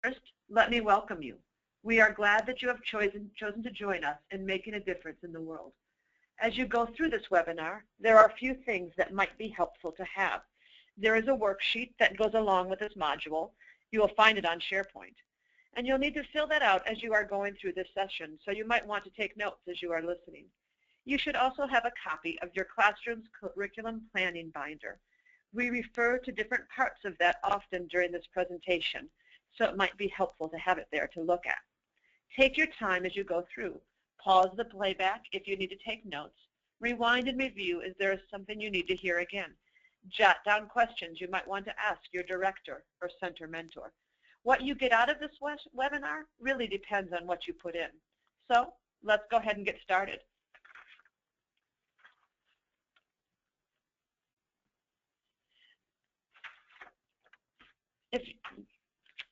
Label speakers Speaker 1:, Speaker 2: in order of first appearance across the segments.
Speaker 1: First, let me welcome you. We are glad that you have chosen to join us in making a difference in the world. As you go through this webinar, there are a few things that might be helpful to have. There is a worksheet that goes along with this module. You will find it on SharePoint. And you'll need to fill that out as you are going through this session, so you might want to take notes as you are listening. You should also have a copy of your classroom's curriculum planning binder. We refer to different parts of that often during this presentation, so it might be helpful to have it there to look at. Take your time as you go through. Pause the playback if you need to take notes. Rewind and review if there is something you need to hear again. Jot down questions you might want to ask your director or center mentor. What you get out of this webinar really depends on what you put in. So let's go ahead and get started.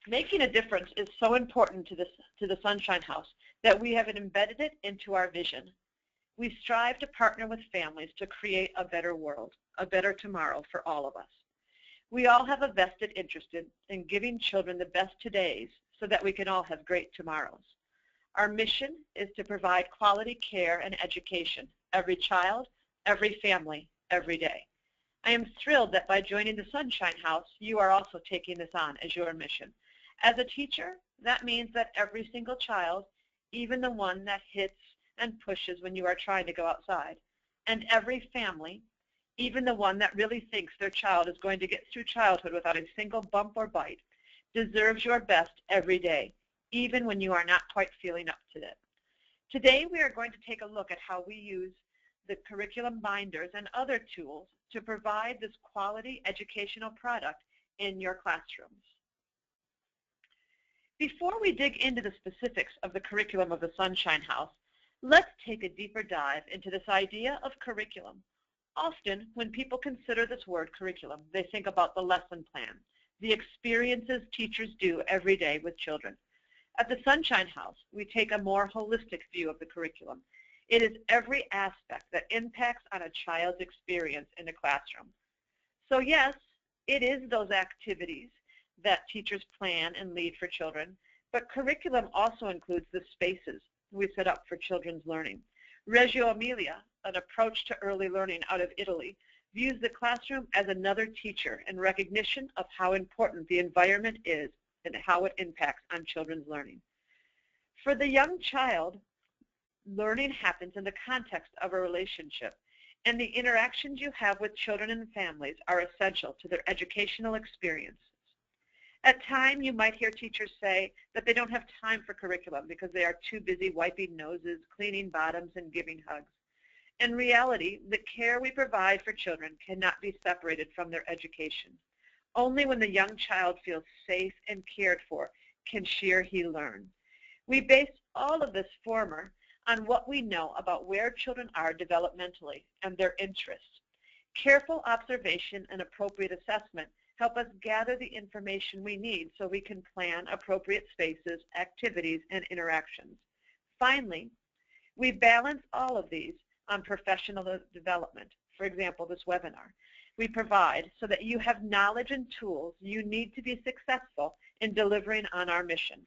Speaker 1: Making a difference is so important to the Sunshine House that we have embedded it into our vision. We strive to partner with families to create a better world, a better tomorrow for all of us. We all have a vested interest in giving children the best todays so that we can all have great tomorrows. Our mission is to provide quality care and education, every child, every family, every day. I am thrilled that by joining the Sunshine House, you are also taking this on as your mission. As a teacher, that means that every single child, even the one that hits and pushes when you are trying to go outside, and every family, even the one that really thinks their child is going to get through childhood without a single bump or bite, deserves your best every day, even when you are not quite feeling up to it. Today, we are going to take a look at how we use the curriculum binders and other tools to provide this quality educational product in your classrooms. Before we dig into the specifics of the curriculum of the Sunshine House, let's take a deeper dive into this idea of curriculum. Often, when people consider this word curriculum, they think about the lesson plan, the experiences teachers do every day with children. At the Sunshine House, we take a more holistic view of the curriculum. It is every aspect that impacts on a child's experience in the classroom. So yes, it is those activities that teachers plan and lead for children, but curriculum also includes the spaces we set up for children's learning. Reggio Emilia, an approach to early learning out of Italy, views the classroom as another teacher in recognition of how important the environment is and how it impacts on children's learning. For the young child, learning happens in the context of a relationship, and the interactions you have with children and families are essential to their educational experience. At times, you might hear teachers say that they don't have time for curriculum because they are too busy wiping noses, cleaning bottoms, and giving hugs. In reality, the care we provide for children cannot be separated from their education. Only when the young child feels safe and cared for can she or he learn. We base all of this former on what we know about where children are developmentally and their interests. Careful observation and appropriate assessment help us gather the information we need so we can plan appropriate spaces, activities, and interactions. Finally, we balance all of these on professional development. For example, this webinar. We provide so that you have knowledge and tools you need to be successful in delivering on our mission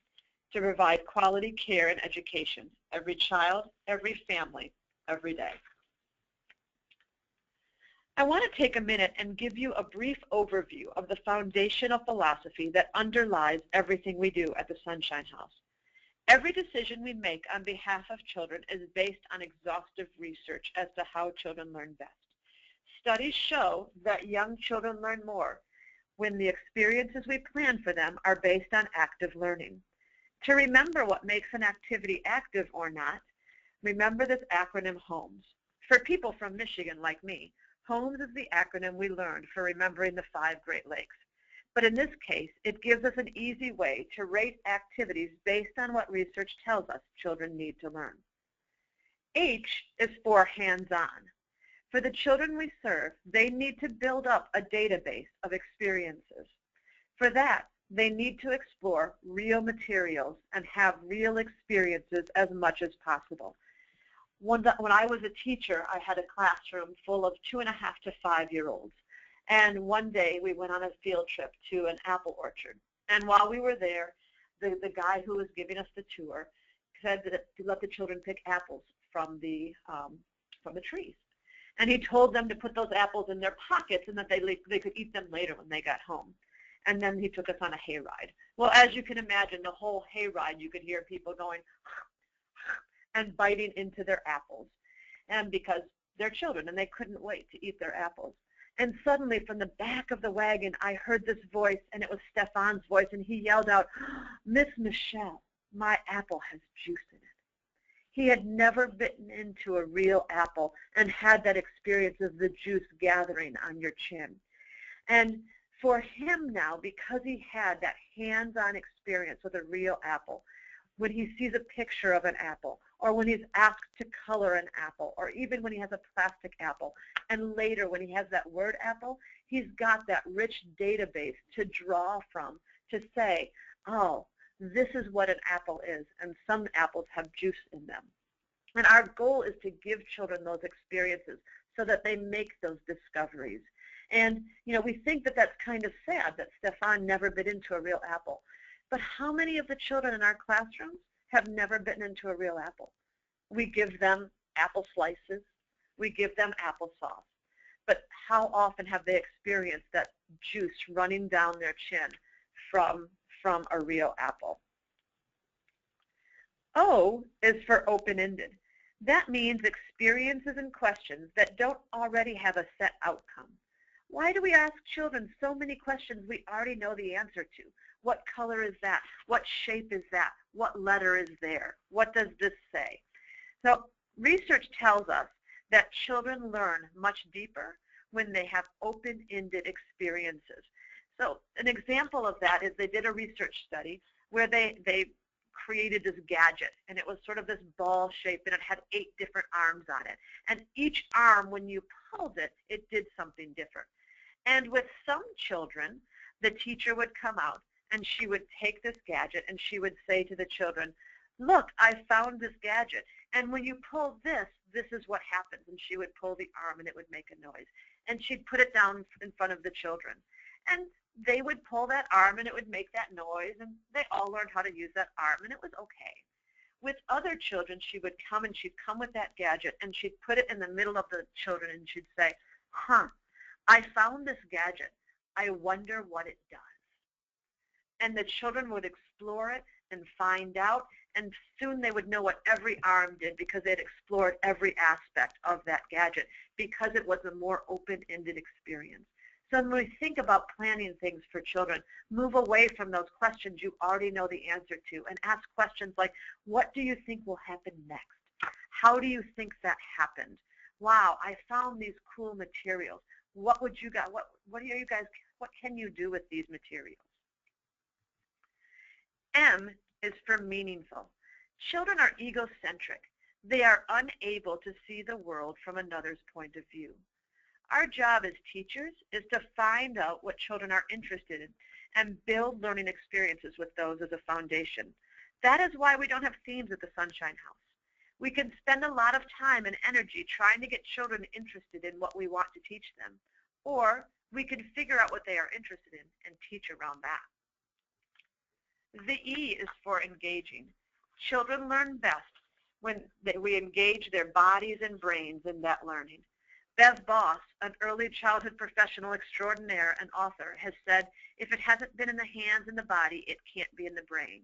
Speaker 1: to provide quality care and education, every child, every family, every day. I want to take a minute and give you a brief overview of the foundational philosophy that underlies everything we do at the Sunshine House. Every decision we make on behalf of children is based on exhaustive research as to how children learn best. Studies show that young children learn more when the experiences we plan for them are based on active learning. To remember what makes an activity active or not, remember this acronym HOMES. For people from Michigan like me, HOMES is the acronym we learned for remembering the 5 Great Lakes. But in this case, it gives us an easy way to rate activities based on what research tells us children need to learn. H is for hands-on. For the children we serve, they need to build up a database of experiences. For that, they need to explore real materials and have real experiences as much as possible. When I was a teacher, I had a classroom full of 2.5 to 5-year-olds. And one day we went on a field trip to an apple orchard. And while we were there, the guy who was giving us the tour said that to let the children pick apples from the trees. And he told them to put those apples in their pockets and that they could eat them later when they got home. And then he took us on a hayride. Well, as you can imagine, the whole hayride, you could hear people going and biting into their apples. And because they're children and they couldn't wait to eat their apples. And suddenly from the back of the wagon, I heard this voice, and it was Stefan's voice, and he yelled out, "Miss Michelle, my apple has juice in it." He had never bitten into a real apple and had that experience of the juice gathering on your chin. And for him now, because he had that hands-on experience with a real apple, when he sees a picture of an apple, or when he's asked to color an apple, or even when he has a plastic apple, and later when he has that word apple, he's got that rich database to draw from to say, oh, this is what an apple is, and some apples have juice in them. And our goal is to give children those experiences so that they make those discoveries. And, you know, we think that that's kind of sad that Stefan never bit into a real apple. But how many of the children in our classrooms have never bitten into a real apple? We give them apple slices. We give them applesauce. But how often have they experienced that juice running down their chin from a real apple? O is for open-ended. That means experiences and questions that don't already have a set outcome. Why do we ask children so many questions we already know the answer to? What color is that? What shape is that? What letter is there? What does this say? So research tells us that children learn much deeper when they have open-ended experiences. So an example of that is they did a research study where they created this gadget, and it was sort of this ball shape, and it had 8 different arms on it. And each arm, when you pulled it, it did something different. And with some children, the teacher would come out, and she would take this gadget, and she would say to the children, look, I found this gadget, and when you pull this, this is what happens. And she would pull the arm, and it would make a noise. And she'd put it down in front of the children. And they would pull that arm, and it would make that noise, and they all learned how to use that arm, and it was okay. With other children, she would come, and she'd come with that gadget, and she'd put it in the middle of the children, and she'd say, I found this gadget. I wonder what it does. And the children would explore it and find out, and soon they would know what every arm did because they'd explored every aspect of that gadget because it was a more open-ended experience. So when we think about planning things for children, move away from those questions you already know the answer to and ask questions like, what do you think will happen next? How do you think that happened? Wow, I found these cool materials. What would you guys, what can you do with these materials? M is for meaningful. Children are egocentric. They are unable to see the world from another's point of view. Our job as teachers is to find out what children are interested in and build learning experiences with those as a foundation. That is why we don't have themes at the Sunshine House. We can spend a lot of time and energy trying to get children interested in what we want to teach them, or we can figure out what they are interested in and teach around that. The E is for engaging. Children learn best when we engage their bodies and brains in that learning. Bev Boss, an early childhood professional extraordinaire and author, has said, if it hasn't been in the hands and the body, it can't be in the brain.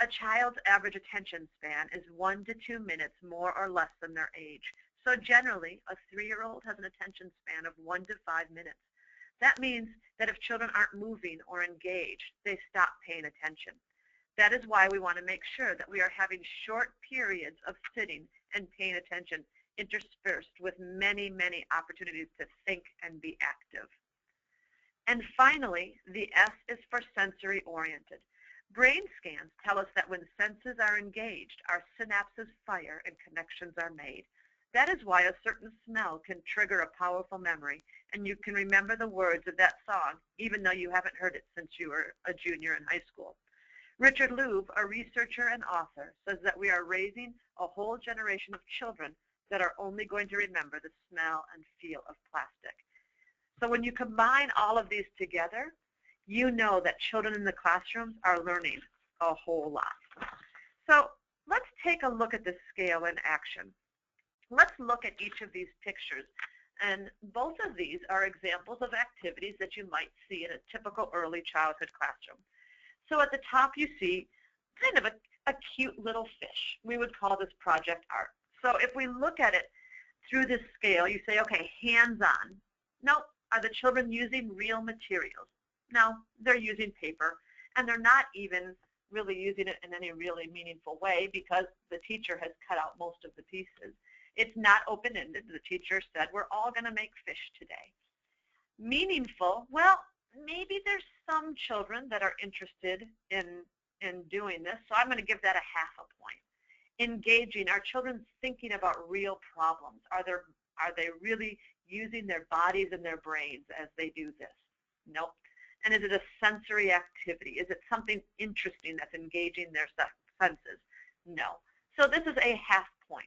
Speaker 1: A child's average attention span is 1 to 2 minutes more or less than their age. So generally, a 3-year-old has an attention span of 1 to 5 minutes. That means that if children aren't moving or engaged, they stop paying attention. That is why we want to make sure that we are having short periods of sitting and paying attention interspersed with many, many opportunities to think and be active. And finally, the S is for sensory-oriented. Brain scans tell us that when senses are engaged, our synapses fire and connections are made. That is why a certain smell can trigger a powerful memory, and you can remember the words of that song even though you haven't heard it since you were a junior in high school. Richard Louv, a researcher and author, says that we are raising a whole generation of children that are only going to remember the smell and feel of plastic. So when you combine all of these together, you know that children in the classrooms are learning a whole lot. So let's take a look at this scale in action. Let's look at each of these pictures. And both of these are examples of activities that you might see in a typical early childhood classroom. So at the top you see kind of a cute little fish. We would call this project art. So if we look at it through this scale, you say, okay, hands-on. Nope. Are the children using real materials? No, they're using paper, and they're not even really using it in any really meaningful way because the teacher has cut out most of the pieces. It's not open-ended. The teacher said, we're all going to make fish today. Meaningful, well, maybe there's some children that are interested in doing this, so I'm going to give that a half a point. Engaging, are children thinking about real problems? Are they really using their bodies and their brains as they do this? Nope. And is it a sensory activity? Is it something interesting that's engaging their senses? No. So this is a half point.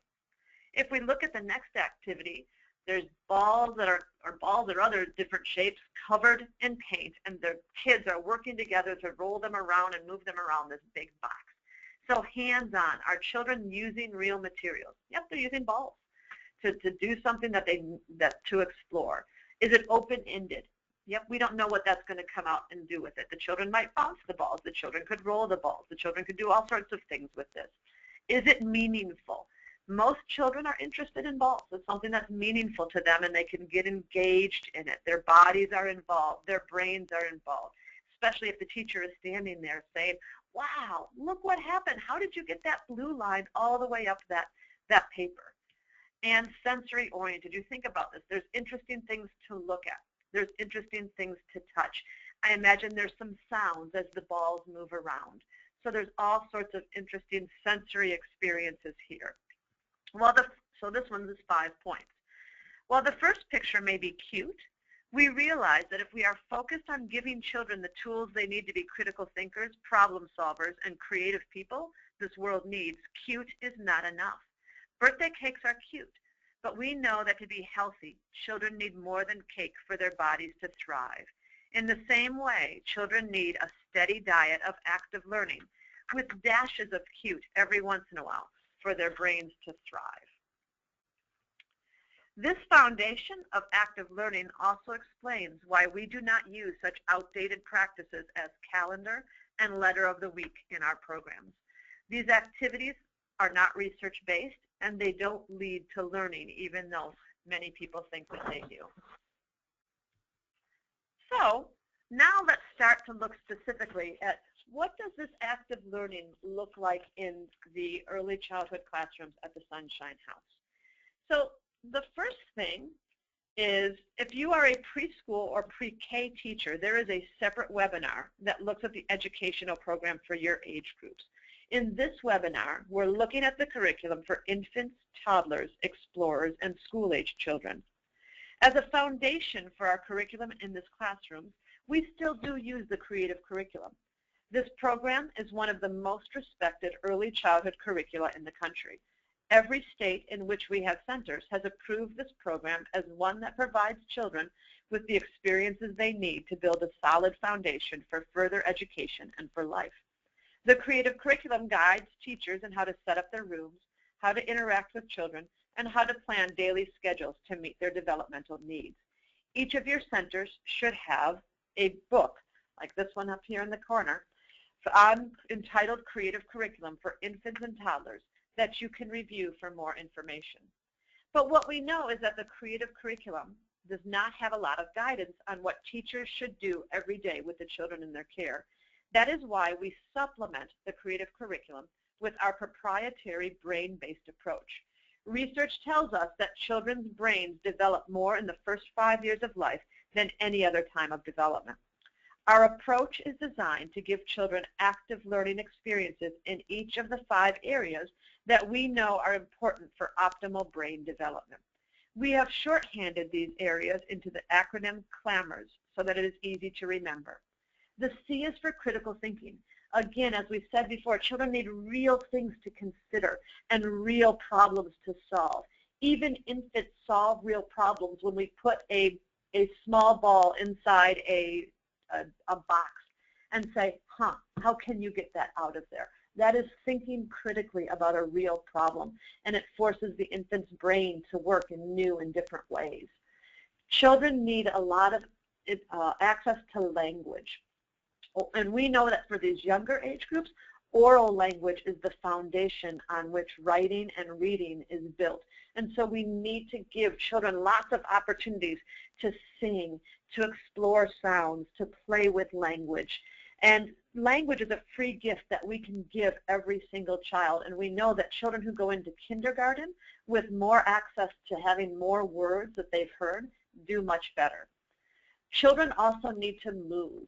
Speaker 1: If we look at the next activity, there's balls that are balls or other different shapes covered in paint, and the kids are working together to roll them around and move them around this big box. So hands-on, are children using real materials? Yep, they're using balls to do something to explore. Is it open-ended? Yep, we don't know what that's going to come out and do with it. The children might bounce the balls. The children could roll the balls. The children could do all sorts of things with this. Is it meaningful? Most children are interested in balls. It's something that's meaningful to them, and they can get engaged in it. Their bodies are involved. Their brains are involved, especially if the teacher is standing there saying, wow, look what happened. How did you get that blue line all the way up that paper? And sensory oriented. You think about this. There's interesting things to look at. There's interesting things to touch. I imagine there's some sounds as the balls move around. So there's all sorts of interesting sensory experiences here. So this one is 5 points. While the first picture may be cute, we realize that if we are focused on giving children the tools they need to be critical thinkers, problem solvers, and creative people this world needs, cute is not enough. Birthday cakes are cute, but we know that to be healthy, children need more than cake for their bodies to thrive. In the same way, children need a steady diet of active learning with dashes of cute every once in a while for their brains to thrive. This foundation of active learning also explains why we do not use such outdated practices as calendar and letter of the week in our programs. These activities are not research-based, and they don't lead to learning, even though many people think that they do. So now let's start to look specifically at what does this active learning look like in the early childhood classrooms at the Sunshine House. So the first thing is, if you are a preschool or pre-K teacher, there is a separate webinar that looks at the educational program for your age groups. In this webinar, we're looking at the curriculum for infants, toddlers, explorers, and school-age children. As a foundation for our curriculum in this classroom, we still do use the creative curriculum. This program is one of the most respected early childhood curricula in the country. Every state in which we have centers has approved this program as one that provides children with the experiences they need to build a solid foundation for further education and for life. The creative curriculum guides teachers in how to set up their rooms, how to interact with children, and how to plan daily schedules to meet their developmental needs. Each of your centers should have a book, like this one up here in the corner, entitled Creative Curriculum for Infants and Toddlers, that you can review for more information. But what we know is that the creative curriculum does not have a lot of guidance on what teachers should do every day with the children in their care. That is why we supplement the creative curriculum with our proprietary brain-based approach. Research tells us that children's brains develop more in the first 5 years of life than any other time of development. Our approach is designed to give children active learning experiences in each of the 5 areas that we know are important for optimal brain development. We have shorthanded these areas into the acronym CLAMORS so that it is easy to remember. The C is for critical thinking. Again, as we said before, children need real things to consider and real problems to solve. Even infants solve real problems when we put a small ball inside a box. and say, how can you get that out of there? That is thinking critically about a real problem, and it forces the infant's brain to work in new and different ways. Children need a lot of access to language. And we know that for these younger age groups, oral language is the foundation on which writing and reading is built. And so we need to give children lots of opportunities to sing, to explore sounds, to play with language. And language is a free gift that we can give every single child. And we know that children who go into kindergarten with more access to having more words that they've heard do much better. Children also need to move.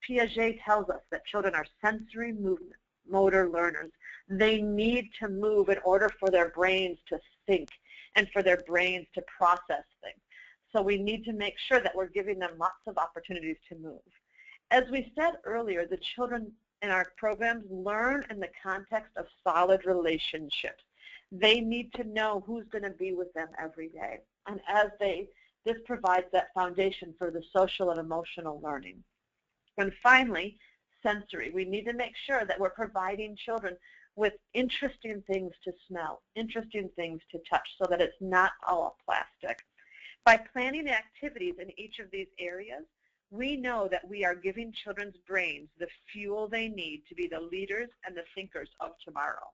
Speaker 1: Piaget tells us that children are sensory movement, motor learners. They need to move in order for their brains to think and for their brains to process things. So we need to make sure that we're giving them lots of opportunities to move. As we said earlier, the children in our programs learn in the context of solid relationships. They need to know who's going to be with them every day. And this provides that foundation for the social and emotional learning. And finally, sensory. We need to make sure that we're providing children with interesting things to smell, interesting things to touch, so that it's not all plastic. By planning activities in each of these areas, we know that we are giving children's brains the fuel they need to be the leaders and the thinkers of tomorrow.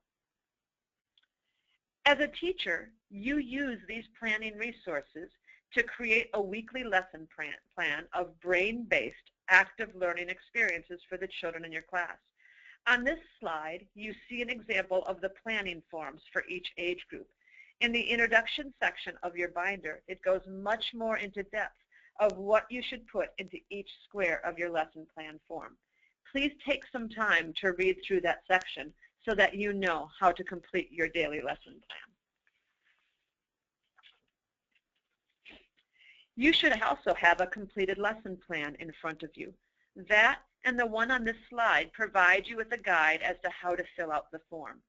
Speaker 1: As a teacher, you use these planning resources to create a weekly lesson plan of brain-based active learning experiences for the children in your class. On this slide, you see an example of the planning forms for each age group. In the introduction section of your binder, it goes much more into depth of what you should put into each square of your lesson plan form. Please take some time to read through that section so that you know how to complete your daily lesson plan. You should also have a completed lesson plan in front of you. That and the one on this slide provide you with a guide as to how to fill out the form.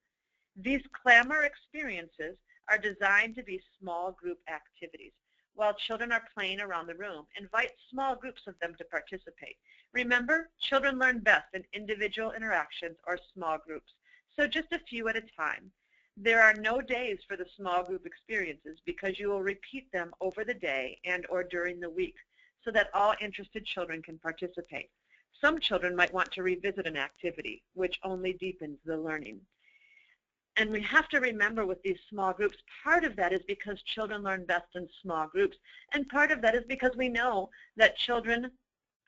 Speaker 1: These CLAMOR experiences are designed to be small group activities. While children are playing around the room, invite small groups of them to participate. Remember, children learn best in individual interactions or small groups, so just a few at a time. There are no days for the small group experiences because you will repeat them over the day and or during the week so that all interested children can participate. Some children might want to revisit an activity, which only deepens the learning. And we have to remember with these small groups, part of that is because children learn best in small groups, and part of that is because we know that children,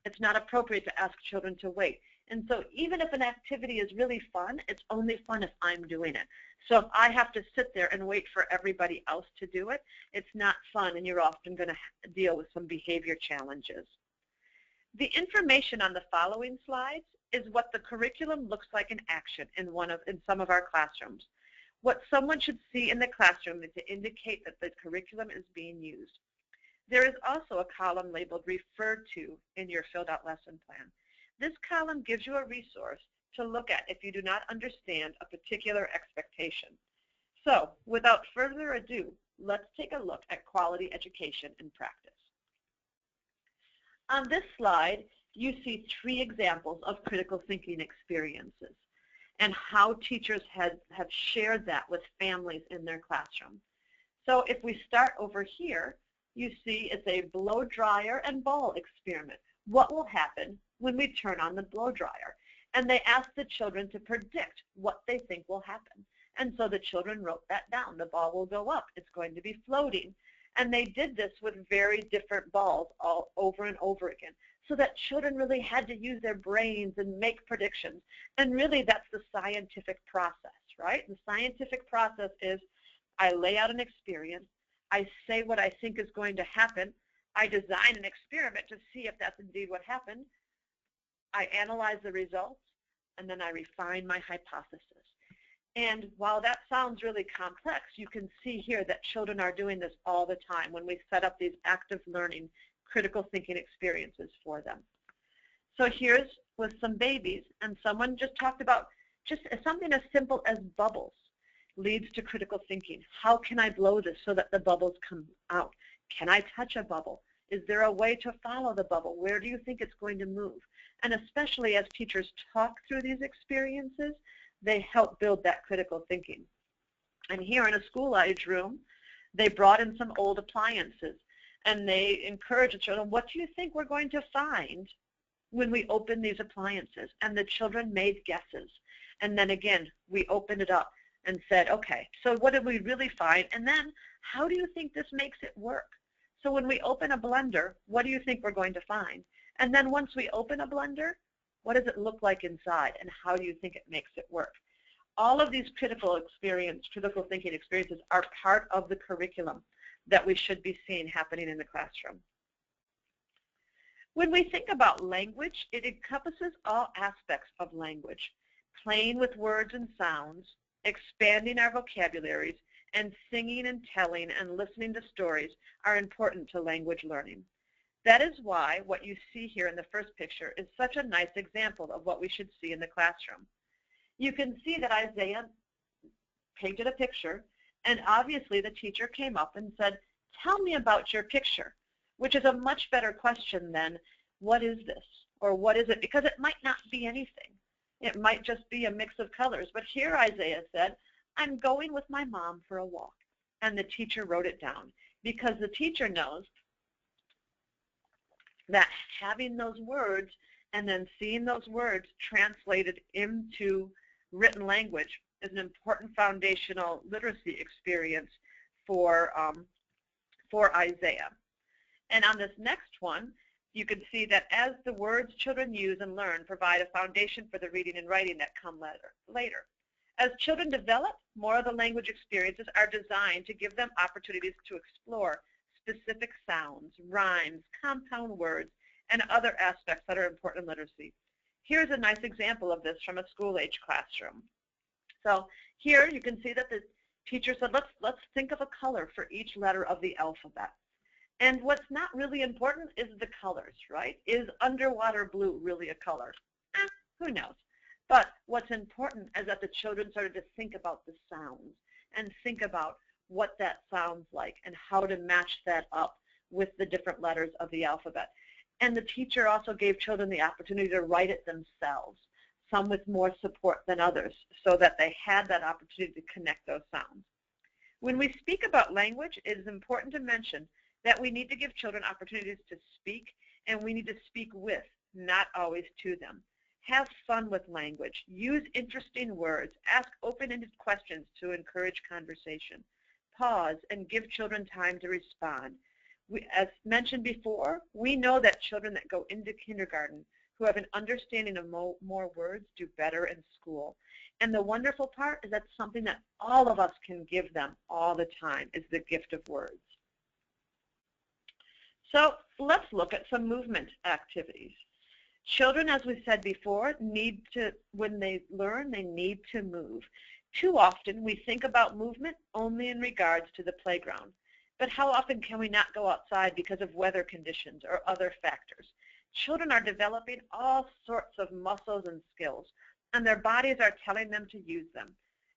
Speaker 1: it's not appropriate to ask children to wait. And so even if an activity is really fun, it's only fun if I'm doing it. So if I have to sit there and wait for everybody else to do it, it's not fun, and you're often going to deal with some behavior challenges. The information on the following slides is what the curriculum looks like in action in some of our classrooms. What someone should see in the classroom to indicate that the curriculum is being used. There is also a column labeled Referred to in your filled out lesson plan. This column gives you a resource to look at if you do not understand a particular expectation. So, without further ado, let's take a look at quality education in practice. On this slide, you see 3 examples of critical thinking experiences and how teachers have shared that with families in their classroom. So if we start over here, you see it's a blow dryer and ball experiment. What will happen when we turn on the blow dryer? And they asked the children to predict what they think will happen. And so the children wrote that down. The ball will go up. It's going to be floating. And they did this with very different balls all over and over again, so that children really had to use their brains and make predictions. And really that's the scientific process, right? The scientific process is I lay out an experience, I say what I think is going to happen, I design an experiment to see if that's indeed what happened, I analyze the results, and then I refine my hypothesis. And while that sounds really complex, you can see here that children are doing this all the time when we set up these active learning, critical thinking experiences for them. So here's with some babies, and someone just talked about just something as simple as bubbles leads to critical thinking. How can I blow this so that the bubbles come out? Can I touch a bubble? Is there a way to follow the bubble? Where do you think it's going to move? And especially as teachers talk through these experiences, they help build that critical thinking. And here in a school-age room, they brought in some old appliances, and they encouraged the children, what do you think we're going to find when we open these appliances? And the children made guesses. And then again, we opened it up and said, okay, so what did we really find? And then, how do you think this makes it work? So when we open a blender, what do you think we're going to find? And then once we open a blender, what does it look like inside, and how do you think it makes it work? All of these critical thinking experiences are part of the curriculum that we should be seeing happening in the classroom. When we think about language, it encompasses all aspects of language. Playing with words and sounds, expanding our vocabularies, and singing and telling and listening to stories are important to language learning. That is why what you see here in the first picture is such a nice example of what we should see in the classroom. You can see that Isaiah painted a picture, and obviously the teacher came up and said, tell me about your picture, which is a much better question than, what is this? Or what is it? Because it might not be anything. It might just be a mix of colors. But here Isaiah said, I'm going with my mom for a walk. And the teacher wrote it down, because the teacher knows that having those words and then seeing those words translated into written language is an important foundational literacy experience for Isaiah. And on this next one, you can see that as the words children use and learn provide a foundation for the reading and writing that come later. As children develop, more of the language experiences are designed to give them opportunities to explore specific sounds, rhymes, compound words, and other aspects that are important in literacy. Here's a nice example of this from a school-age classroom. So here you can see that the teacher said, let's think of a color for each letter of the alphabet. And what's not really important is the colors, right? Is underwater blue really a color? Who knows? But what's important is that the children started to think about the sounds and think about what that sounds like and how to match that up with the different letters of the alphabet. And the teacher also gave children the opportunity to write it themselves, some with more support than others, so that they had that opportunity to connect those sounds. When we speak about language, it is important to mention that we need to give children opportunities to speak, and we need to speak with, not always to them. Have fun with language. Use interesting words. Ask open-ended questions to encourage conversation. Pause and give children time to respond. As mentioned before, we know that children that go into kindergarten who have an understanding of more words do better in school. And the wonderful part is that's something that all of us can give them all the time, is the gift of words. So let's look at some movement activities. Children, as we said before, when they learn, they need to move. Too often we think about movement only in regards to the playground. But how often can we not go outside because of weather conditions or other factors? Children are developing all sorts of muscles and skills, and their bodies are telling them to use them.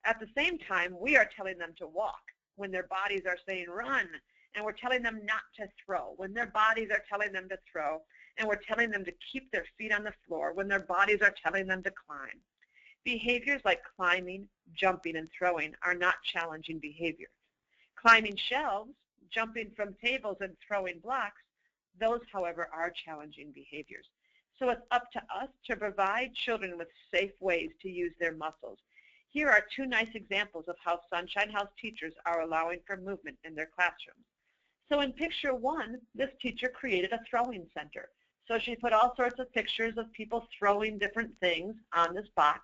Speaker 1: At the same time, we are telling them to walk when their bodies are saying run, and we're telling them not to throw when their bodies are telling them to throw, and we're telling them to keep their feet on the floor when their bodies are telling them to climb. Behaviors like climbing, jumping, and throwing are not challenging behaviors. Climbing shelves, jumping from tables, and throwing blocks, those, however, are challenging behaviors. So it's up to us to provide children with safe ways to use their muscles. Here are two nice examples of how Sunshine House teachers are allowing for movement in their classrooms. So in picture one, this teacher created a throwing center. So she put all sorts of pictures of people throwing different things on this box,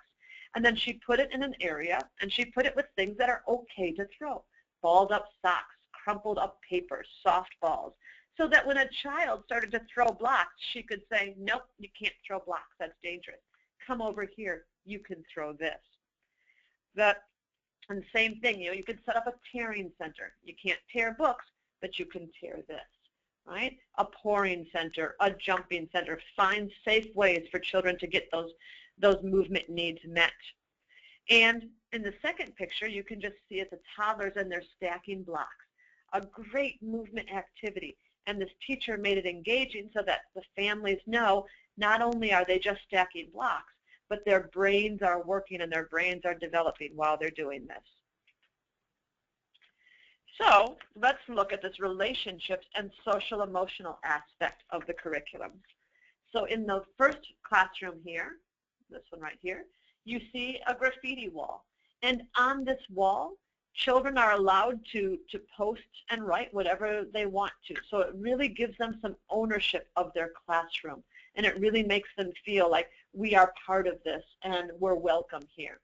Speaker 1: and then she put it in an area, and she put it with things that are okay to throw. Balled up socks, crumpled up paper, soft balls, so that when a child started to throw blocks, she could say, nope, you can't throw blocks, that's dangerous. Come over here, you can throw this. And same thing, you could set up a tearing center. You can't tear books, but you can tear this, right? A pouring center, a jumping center. Find safe ways for children to get those movement needs met. And in the second picture, you can just see it, the toddlers and they're stacking blocks. A great movement activity. And this teacher made it engaging so that the families know not only are they just stacking blocks, but their brains are working and their brains are developing while they're doing this. So let's look at this relationships and social emotional aspect of the curriculum. So in the first classroom here, this one right here, you see a graffiti wall. And on this wall, children are allowed to post and write whatever they want to. So it really gives them some ownership of their classroom. And it really makes them feel like we are part of this and we're welcome here.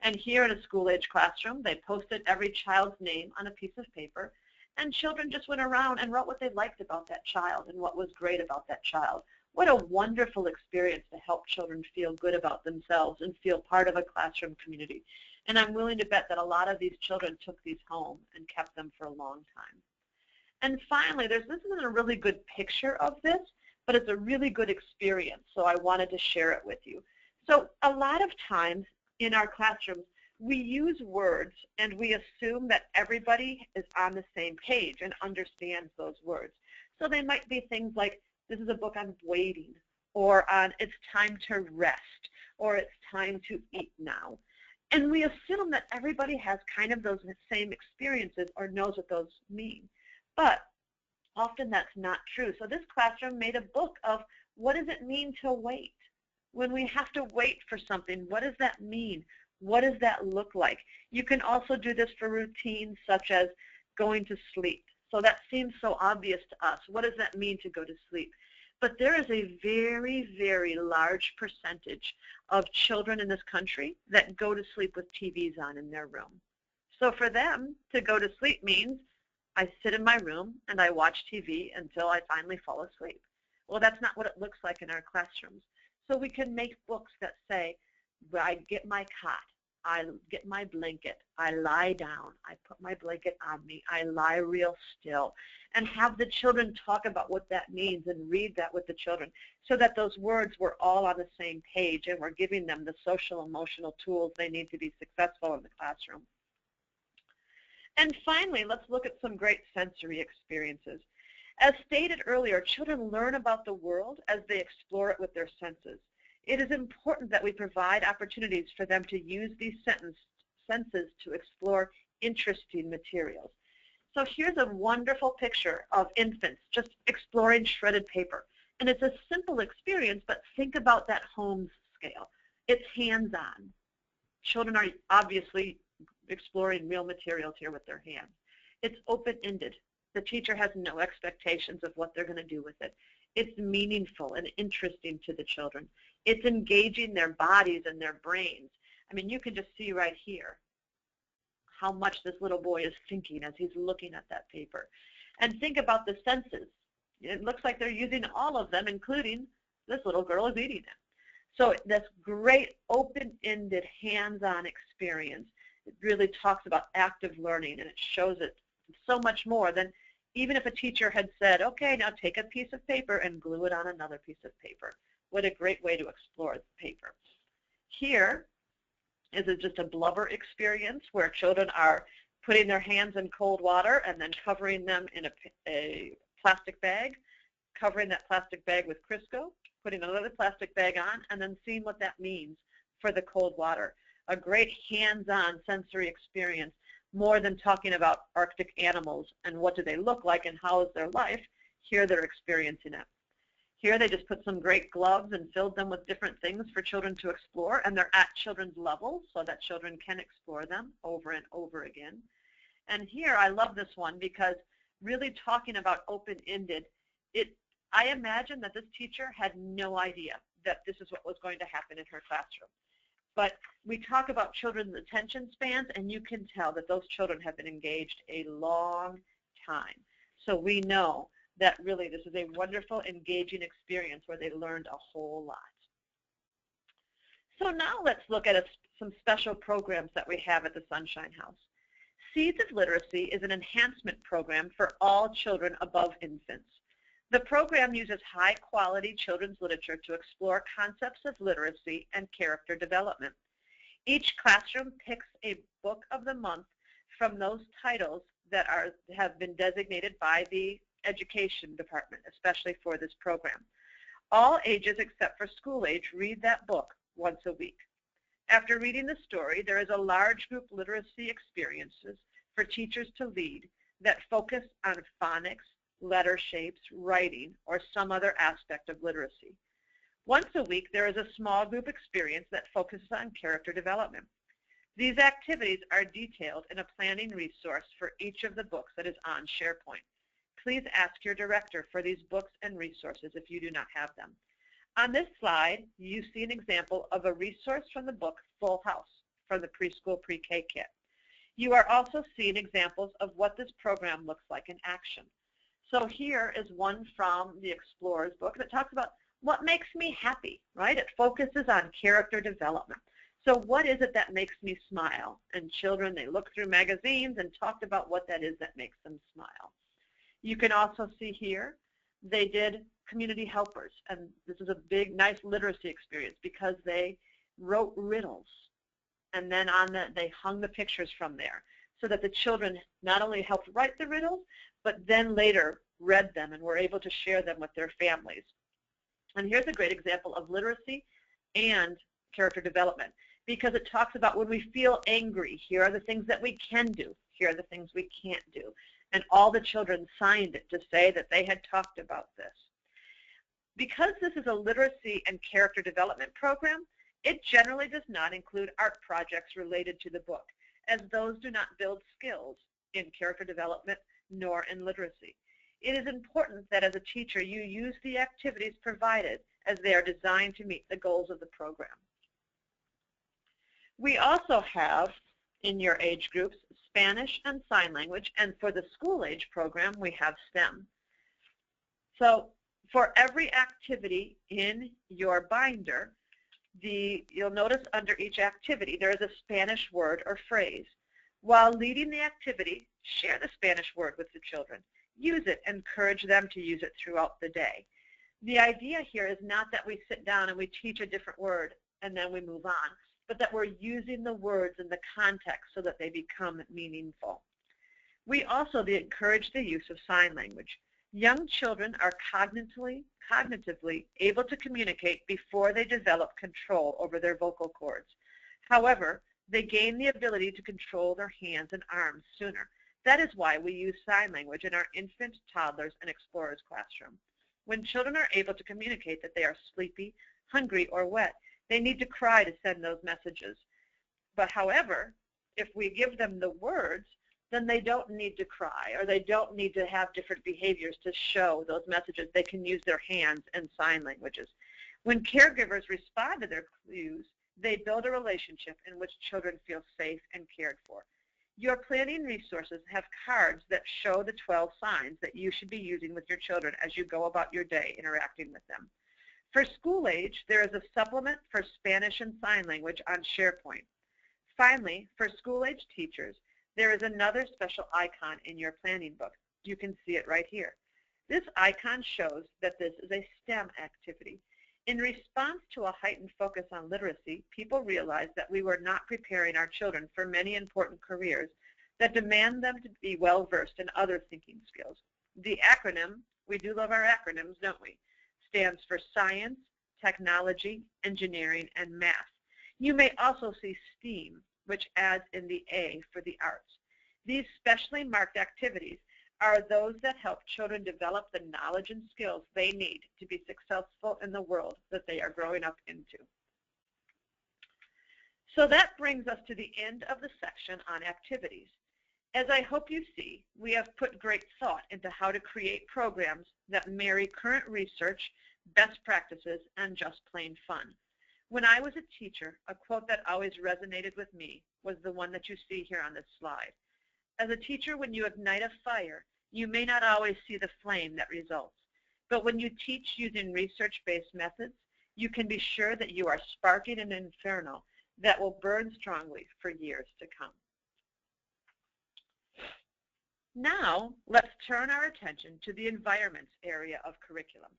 Speaker 1: And here in a school-age classroom, they posted every child's name on a piece of paper, and children just went around and wrote what they liked about that child and what was great about that child. What a wonderful experience to help children feel good about themselves and feel part of a classroom community. And I'm willing to bet that a lot of these children took these home and kept them for a long time. And finally, this isn't a really good picture of this, but it's a really good experience, so I wanted to share it with you. So a lot of times in our classrooms, we use words and we assume that everybody is on the same page and understands those words. So they might be things like, this is a book on waiting, or on it's time to rest, or it's time to eat now. And we assume that everybody has kind of those same experiences or knows what those mean. But often that's not true. So this classroom made a book of what does it mean to wait? When we have to wait for something, what does that mean? What does that look like? You can also do this for routines such as going to sleep. So that seems so obvious to us. What does that mean to go to sleep? But there is a very, very large percentage of children in this country that go to sleep with TVs on in their room. So for them, to go to sleep means I sit in my room and I watch TV until I finally fall asleep. Well, that's not what it looks like in our classrooms. So we can make books that say, I get my cot, I get my blanket, I lie down, I put my blanket on me, I lie real still, and have the children talk about what that means and read that with the children so that those words were all on the same page and we're giving them the social emotional tools they need to be successful in the classroom. And finally, let's look at some great sensory experiences. As stated earlier, children learn about the world as they explore it with their senses. It is important that we provide opportunities for them to use these senses to explore interesting materials. So here's a wonderful picture of infants just exploring shredded paper. And it's a simple experience, but think about that home scale. It's hands-on. Children are obviously exploring real materials here with their hands. It's open-ended. The teacher has no expectations of what they're going to do with it. It's meaningful and interesting to the children. It's engaging their bodies and their brains. I mean, you can just see right here how much this little boy is thinking as he's looking at that paper. And think about the senses. It looks like they're using all of them, including this little girl is eating it. So this great open-ended hands-on experience, it really talks about active learning, and it shows it so much more than even if a teacher had said, okay, now take a piece of paper and glue it on another piece of paper. What a great way to explore the paper. Here is just a blubber experience where children are putting their hands in cold water and then covering them in a plastic bag, covering that plastic bag with Crisco, putting another plastic bag on, and then seeing what that means for the cold water. A great hands-on sensory experience, more than talking about Arctic animals and what do they look like and how is their life. Here they're experiencing it. Here they just put some great gloves and filled them with different things for children to explore, and they're at children's level so that children can explore them over and over again. And here I love this one because really talking about open-ended, I imagine that this teacher had no idea that this is what was going to happen in her classroom. But we talk about children's attention spans, and you can tell that those children have been engaged a long time. So we know that really this is a wonderful, engaging experience where they learned a whole lot. So now let's look at some special programs that we have at the Sunshine House. Seeds of Literacy is an enhancement program for all children above infants. The program uses high-quality children's literature to explore concepts of literacy and character development. Each classroom picks a book of the month from those titles that have been designated by the education department, especially for this program. All ages except for school age read that book once a week. After reading the story, there is a large group literacy experiences for teachers to lead that focus on phonics, letter shapes, writing, or some other aspect of literacy. Once a week, there is a small group experience that focuses on character development. These activities are detailed in a planning resource for each of the books that is on SharePoint. Please ask your director for these books and resources if you do not have them. On this slide, you see an example of a resource from the book Full House from the Preschool Pre-K Kit. You are also seeing examples of what this program looks like in action. So here is one from the Explorers book that talks about what makes me happy, right? It focuses on character development. So what is it that makes me smile? And children, they look through magazines and talked about what that is that makes them smile. You can also see here, they did community helpers. And this is a big, nice literacy experience because they wrote riddles. And then on that, they hung the pictures from there so that the children not only helped write the riddles, but then later read them and were able to share them with their families. And here's a great example of literacy and character development, because it talks about when we feel angry, here are the things that we can do, here are the things we can't do. And all the children signed it to say that they had talked about this. Because this is a literacy and character development program, it generally does not include art projects related to the book, as those do not build skills in character development nor in literacy. It is important that as a teacher you use the activities provided as they are designed to meet the goals of the program. We also have in your age groups Spanish and sign language, and for the school age program we have STEM. So for every activity in your binder, you'll notice under each activity there is a Spanish word or phrase. While leading the activity, share the Spanish word with the children. Use it, encourage them to use it throughout the day. The idea here is not that we sit down and we teach a different word and then we move on, but that we're using the words in the context so that they become meaningful. We also encourage the use of sign language. Young children are cognitively able to communicate before they develop control over their vocal cords. However, they gain the ability to control their hands and arms sooner. That is why we use sign language in our infant, toddlers, and explorers classroom. When children are able to communicate that they are sleepy, hungry, or wet, they need to cry to send those messages. But however, if we give them the words, then they don't need to cry or they don't need to have different behaviors to show those messages. They can use their hands and sign languages. When caregivers respond to their clues, they build a relationship in which children feel safe and cared for. Your planning resources have cards that show the 12 signs that you should be using with your children as you go about your day interacting with them. For school age, there is a supplement for Spanish and sign language on SharePoint. Finally, for school age teachers, there is another special icon in your planning book. You can see it right here. This icon shows that this is a STEM activity. In response to a heightened focus on literacy, people realized that we were not preparing our children for many important careers that demand them to be well-versed in other thinking skills. The acronym, we do love our acronyms, don't we, stands for science, technology, engineering, and math. You may also see STEAM, which adds in the A for the arts. These specially marked activities are those that help children develop the knowledge and skills they need to be successful in the world that they are growing up into. So that brings us to the end of the section on activities. As I hope you see, we have put great thought into how to create programs that marry current research, best practices, and just plain fun. When I was a teacher, a quote that always resonated with me was the one that you see here on this slide. As a teacher, when you ignite a fire, you may not always see the flame that results. But when you teach using research-based methods, you can be sure that you are sparking an inferno that will burn strongly for years to come. Now, let's turn our attention to the environments area of curriculum.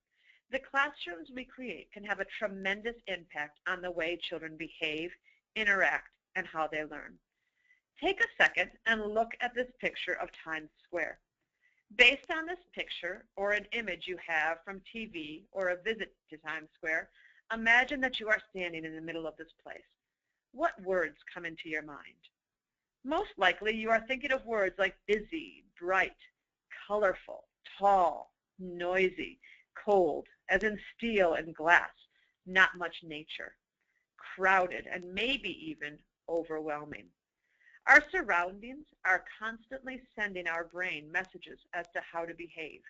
Speaker 1: The classrooms we create can have a tremendous impact on the way children behave, interact, and how they learn. Take a second and look at this picture of Times Square. Based on this picture or an image you have from TV or a visit to Times Square, imagine that you are standing in the middle of this place. What words come into your mind? Most likely you are thinking of words like busy, bright, colorful, tall, noisy, cold, as in steel and glass, not much nature, crowded, and maybe even overwhelming. Our surroundings are constantly sending our brain messages as to how to behave.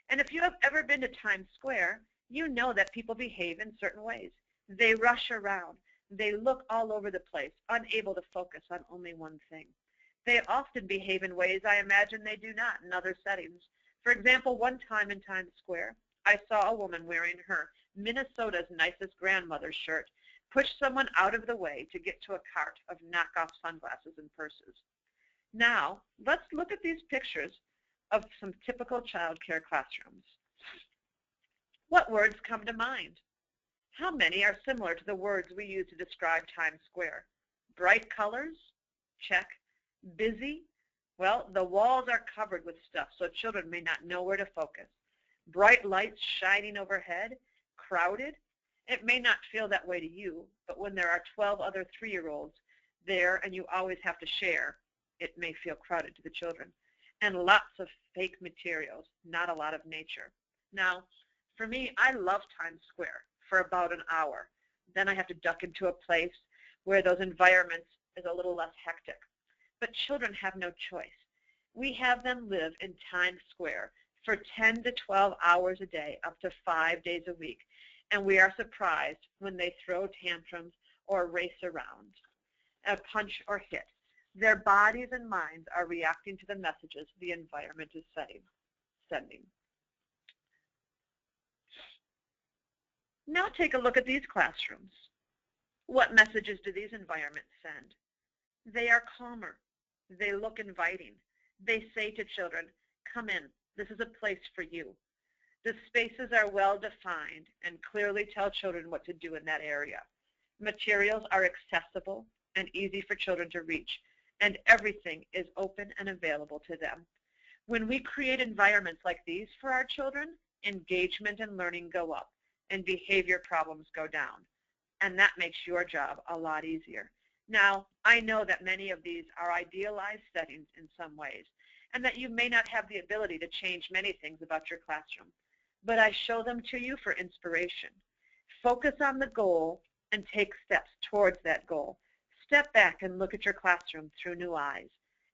Speaker 1: And if you have ever been to Times Square, you know that people behave in certain ways. They rush around. They look all over the place, unable to focus on only one thing. They often behave in ways I imagine they do not in other settings. For example, one time in Times Square, I saw a woman wearing her Minnesota's nicest grandmother's shirt push someone out of the way to get to a cart of knockoff sunglasses and purses. Now, let's look at these pictures of some typical child care classrooms. What words come to mind? How many are similar to the words we use to describe Times Square? Bright colors? Check. Busy? Well, the walls are covered with stuff, so children may not know where to focus. Bright lights shining overhead? Crowded? It may not feel that way to you, but when there are 12 other 3-year-olds there and you always have to share, it may feel crowded to the children. And lots of fake materials, not a lot of nature. Now, for me, I love Times Square for about an hour. Then I have to duck into a place where those environments is a little less hectic. But children have no choice. We have them live in Times Square for 10 to 12 hours a day, up to 5 days a week. And we are surprised when they throw tantrums or race around, punch or hit. Their bodies and minds are reacting to the messages the environment is sending. Now take a look at these classrooms. What messages do these environments send? They are calmer. They look inviting. They say to children, come in, this is a place for you. The spaces are well defined and clearly tell children what to do in that area. Materials are accessible and easy for children to reach, and everything is open and available to them. When we create environments like these for our children, engagement and learning go up, and behavior problems go down. And that makes your job a lot easier. Now, I know that many of these are idealized settings in some ways, and that you may not have the ability to change many things about your classroom. But I show them to you for inspiration. Focus on the goal and take steps towards that goal. Step back and look at your classroom through new eyes.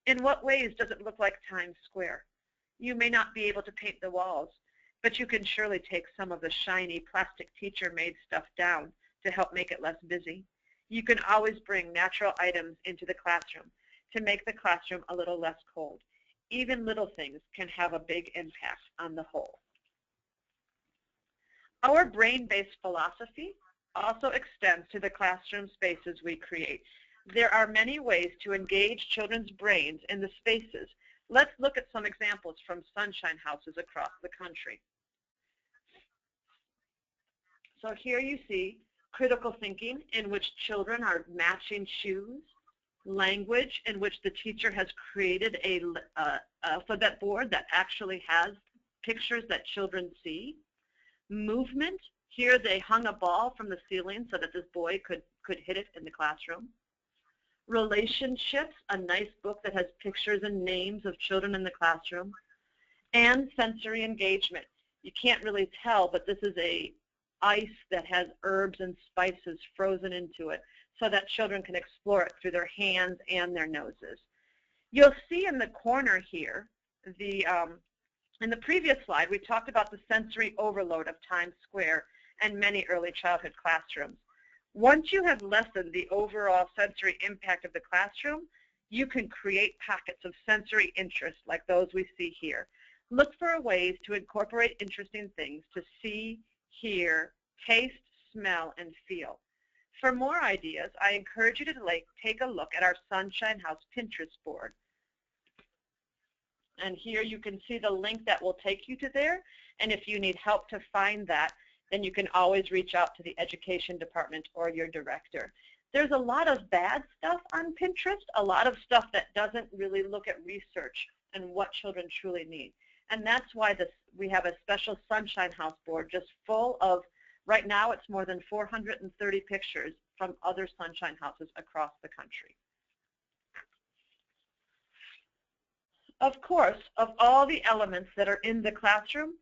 Speaker 1: In what ways does it look like Times Square? You may not be able to paint the walls, but you can surely take some of the shiny plastic teacher-made stuff down to help make it less busy. You can always bring natural items into the classroom to make the classroom a little less cold. Even little things can have a big impact on the whole. Our brain-based philosophy also extends to the classroom spaces we create. There are many ways to engage children's brains in the spaces. Let's look at some examples from sunshine houses across the country. So here you see critical thinking, in which children are matching shoes, language, in which the teacher has created a alphabet board that actually has pictures that children see. Movement, here they hung a ball from the ceiling so that this boy could hit it in the classroom. Relationships, a nice book that has pictures and names of children in the classroom. And sensory engagement. You can't really tell, but this is a ice that has herbs and spices frozen into it so that children can explore it through their hands and their noses. You'll see in the corner here, in the previous slide, we talked about the sensory overload of Times Square and many early childhood classrooms. Once you have lessened the overall sensory impact of the classroom, you can create pockets of sensory interest like those we see here. Look for ways to incorporate interesting things to see, hear, taste, smell, and feel. For more ideas, I encourage you to take a look at our Sunshine House Pinterest board. And here you can see the link that will take you to there. And if you need help to find that, then you can always reach out to the education department or your director. There's a lot of bad stuff on Pinterest, a lot of stuff that doesn't really look at research and what children truly need. And that's why we have a special Sunshine House board just full of, right now it's more than 430 pictures from other Sunshine Houses across the country. Of course, of all the elements that are in the classroom,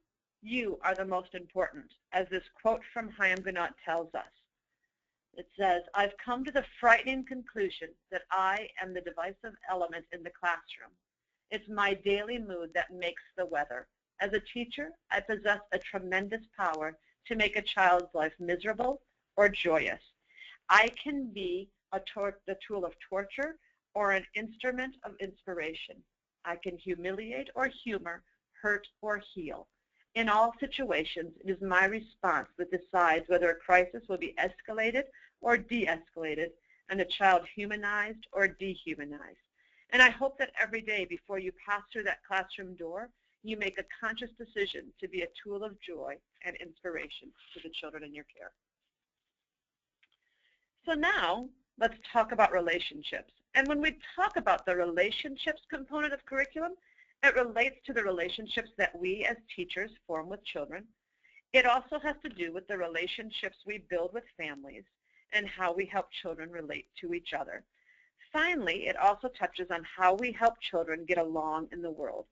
Speaker 1: you are the most important, as this quote from Chaim Gunot tells us. It says, "I've come to the frightening conclusion that I am the divisive element in the classroom. It's my daily mood that makes the weather. As a teacher, I possess a tremendous power to make a child's life miserable or joyous. I can be the tool of torture or an instrument of inspiration. I can humiliate or humor, hurt or heal. In all situations, it is my response that decides whether a crisis will be escalated or de-escalated and a child humanized or dehumanized. And I hope that every day before you pass through that classroom door, you make a conscious decision to be a tool of joy and inspiration to the children in your care." So now, let's talk about relationships. And when we talk about the relationships component of curriculum, it relates to the relationships that we as teachers form with children. It also has to do with the relationships we build with families and how we help children relate to each other. Finally, it also touches on how we help children get along in the world.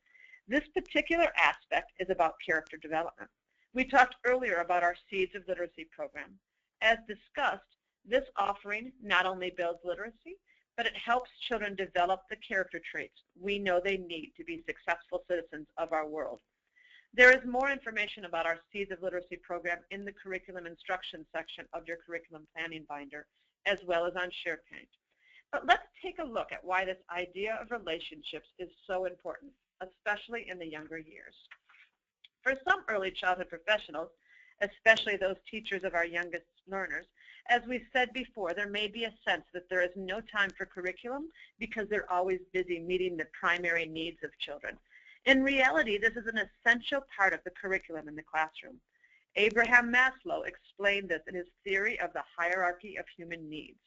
Speaker 1: This particular aspect is about character development. We talked earlier about our Seeds of Literacy program. As discussed, this offering not only builds literacy, but it helps children develop the character traits we know they need to be successful citizens of our world. There is more information about our Seeds of Literacy program in the curriculum instruction section of your curriculum planning binder, as well as on SharePoint. But let's take a look at why this idea of relationships is so important, especially in the younger years. For some early childhood professionals, especially those teachers of our youngest learners, as we said before, there may be a sense that there is no time for curriculum because they're always busy meeting the primary needs of children. In reality, this is an essential part of the curriculum in the classroom. Abraham Maslow explained this in his theory of the hierarchy of human needs.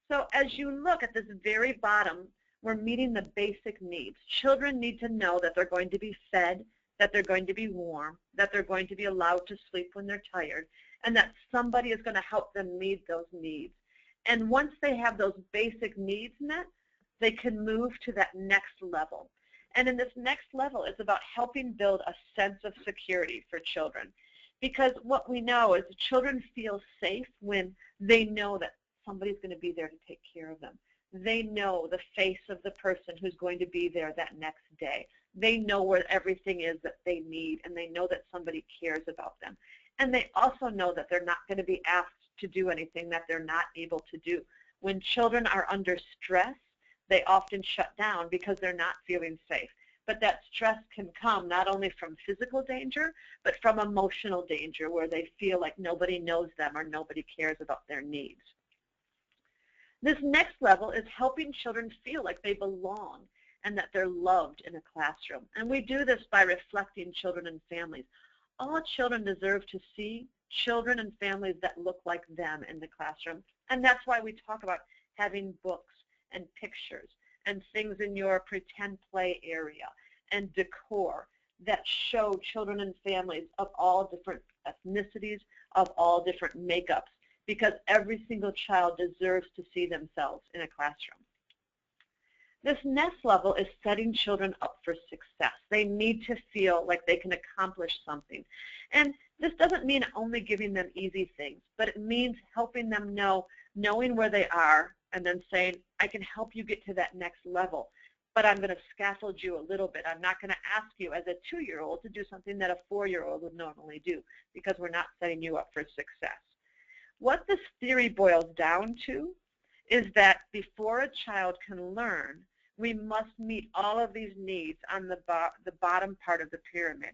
Speaker 1: So as you look at this very bottom, we're meeting the basic needs. Children need to know that they're going to be fed, that they're going to be warm, that they're going to be allowed to sleep when they're tired, and that somebody is going to help them meet those needs. And once they have those basic needs met, they can move to that next level. And in this next level, it's about helping build a sense of security for children. Because what we know is children feel safe when they know that somebody's going to be there to take care of them. They know the face of the person who's going to be there that next day. They know where everything is that they need, and they know that somebody cares about them. And they also know that they're not going to be asked to do anything that they're not able to do. When children are under stress, they often shut down because they're not feeling safe. But that stress can come not only from physical danger, but from emotional danger where they feel like nobody knows them or nobody cares about their needs. This next level is helping children feel like they belong and that they're loved in a classroom. And we do this by reflecting children and families. All children deserve to see children and families that look like them in the classroom. And that's why we talk about having books and pictures and things in your pretend play area and decor that show children and families of all different ethnicities, of all different makeups, because every single child deserves to see themselves in a classroom. This next level is setting children up for success. They need to feel like they can accomplish something. And this doesn't mean only giving them easy things, but it means helping them knowing where they are and then saying, I can help you get to that next level, but I'm going to scaffold you a little bit. I'm not going to ask you as a 2-year-old to do something that a 4-year-old would normally do because we're not setting you up for success. What this theory boils down to is that before a child can learn, we must meet all of these needs on the bottom part of the pyramid.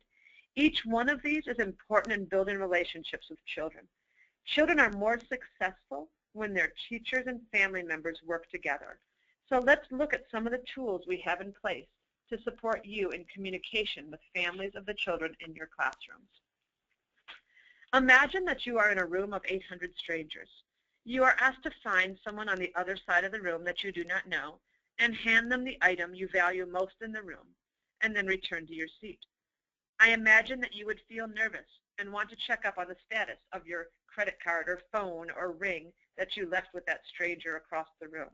Speaker 1: Each one of these is important in building relationships with children. Children are more successful when their teachers and family members work together. So let's look at some of the tools we have in place to support you in communication with families of the children in your classrooms. Imagine that you are in a room of 800 strangers. You are asked to find someone on the other side of the room that you do not know and hand them the item you value most in the room, and then return to your seat. I imagine that you would feel nervous and want to check up on the status of your credit card or phone or ring that you left with that stranger across the room.